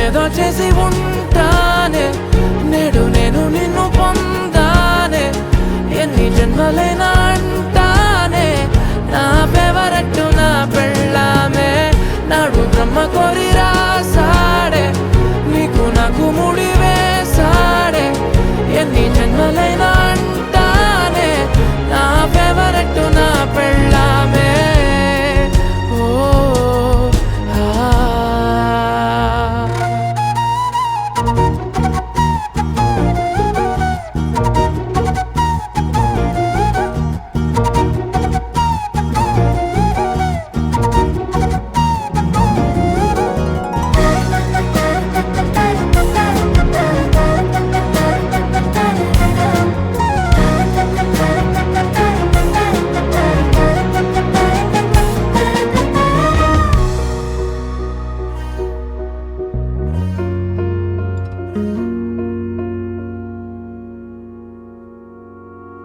ఏదో చేసి ఉంటానే నేడు నేను నిన్ను పొందానే ఎన్ని జన్మలైనా అంటానే నా ఫేవరెట్ నా పెళ్ళామే నాడు బ్రహ్మ కోరి రాసాడే నీకు నాకు ముడి వేసాడే ఎన్ని జన్మలైనా అంటానే నా ఫేవరెట్ నా పెళ్ళామే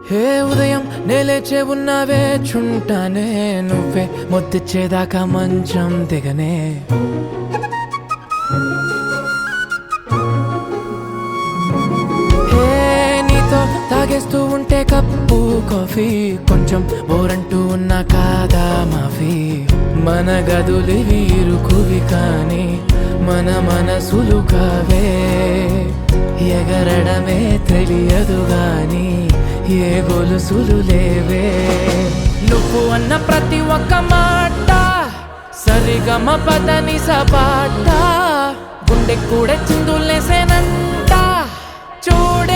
హే ఉదయం నేలేచే ఉన్నావే చుంటానే నువ్వే ముద్దిచ్చేదాకా మంచం దిగనే హే నీతో తాగేస్తూ ఉంటే కప్పు కాఫీ కొంచెం బోరంటూ ఉన్నా కాదా మాఫీ మన గదులివి ఇరుకువి కానీ మన మనసులు కావే ఎగరడమే తెలియదు గాని ఏ గొలుసులు లేవే నువ్వు అన్న ప్రతి ఒక్క మాట సరిగమ పదని సపాట గుండె కూడా చిందులేసేనంట చూడే